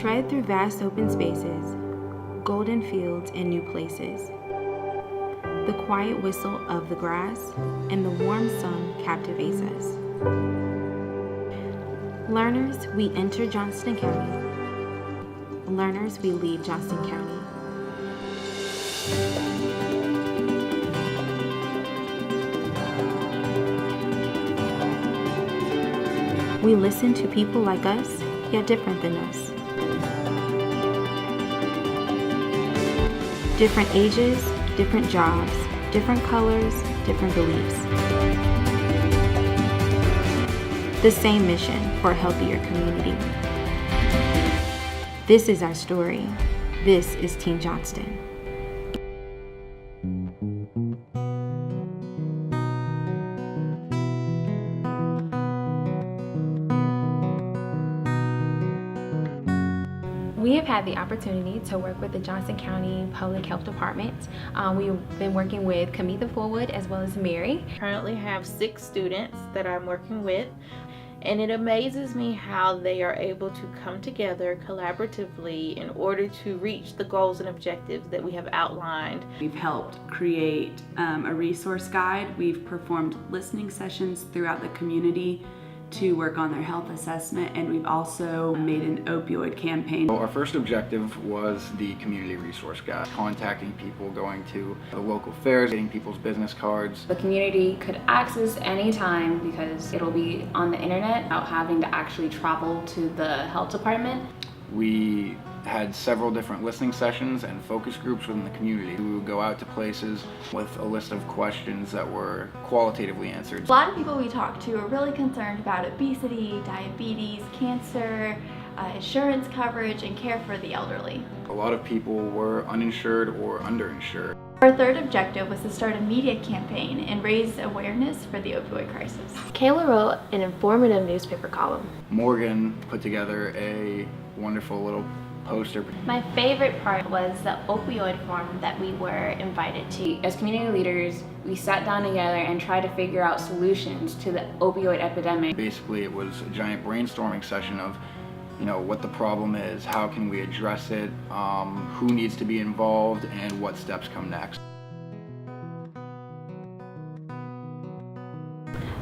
tread through vast open spaces, golden fields and new places. The quiet whistle of the grass and the warm sun captivates us. Learners, we enter Johnston County. Learners, we leave Johnston County. We listen to people like us, yet different than us. Different ages, different jobs, different colors, different beliefs. The same mission for a healthier community. This is our story. This is Team Johnston. We have had the opportunity to work with the Johnston County Public Health Department. We've been working with Kamitha Forwood as well as Mary. I currently have 6 students that I'm working with, and it amazes me how they are able to come together collaboratively in order to reach the goals and objectives that we have outlined. We've helped create a resource guide. We've performed listening sessions throughout the community to work on their health assessment, and we've also made an opioid campaign. Our first objective was the community resource guide, contacting people, going to the local fairs, getting people's business cards. The community could access anytime because it'll be on the internet without having to actually travel to the health department. We had several different listening sessions and focus groups within the community. We would go out to places with a list of questions that were qualitatively answered. A lot of people we talked to are really concerned about obesity, diabetes, cancer, insurance coverage, and care for the elderly. A lot of people were uninsured or underinsured. Our third objective was to start a media campaign and raise awareness for the opioid crisis. Kayla wrote an informative newspaper column. Morgan put together a wonderful little poster. My favorite part was the opioid forum that we were invited to. As community leaders, we sat down together and tried to figure out solutions to the opioid epidemic. Basically, it was a giant brainstorming session of what the problem is, how can we address it, who needs to be involved, and what steps come next.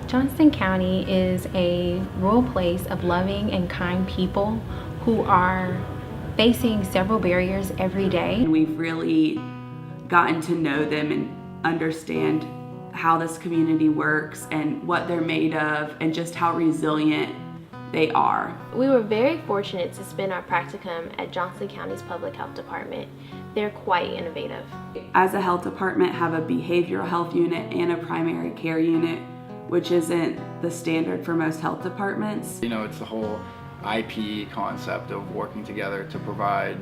Johnston County is a rural place of loving and kind people who are facing several barriers every day. And we've really gotten to know them and understand how this community works and what they're made of and just how resilient they are. We were very fortunate to spend our practicum at Johnston County's Public Health Department. They're quite innovative. As a health department, have a behavioral health unit and a primary care unit, which isn't the standard for most health departments. It's the whole IPE concept of working together to provide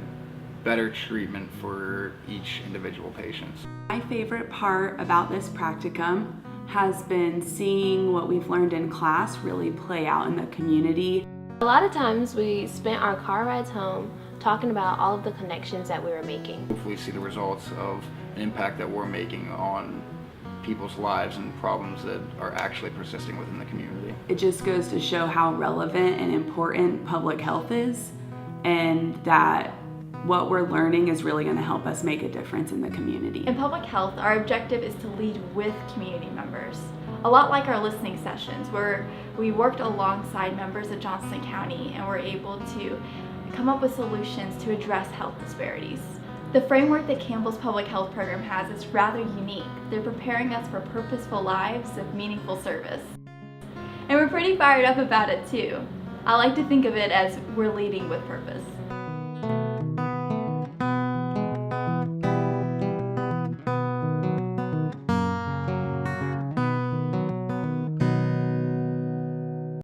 better treatment for each individual patient. My favorite part about this practicum has been seeing what we've learned in class really play out in the community. A lot of times we spent our car rides home talking about all of the connections that we were making. Hopefully see the results of an impact that we're making on people's lives and problems that are actually persisting within the community. It just goes to show how relevant and important public health is, and that what we're learning is really going to help us make a difference in the community. In public health, our objective is to lead with community members. A lot like our listening sessions, where we worked alongside members of Johnston County and were able to come up with solutions to address health disparities. The framework that Campbell's public health program has is rather unique. They're preparing us for purposeful lives of meaningful service. And we're pretty fired up about it too. I like to think of it as we're leading with purpose.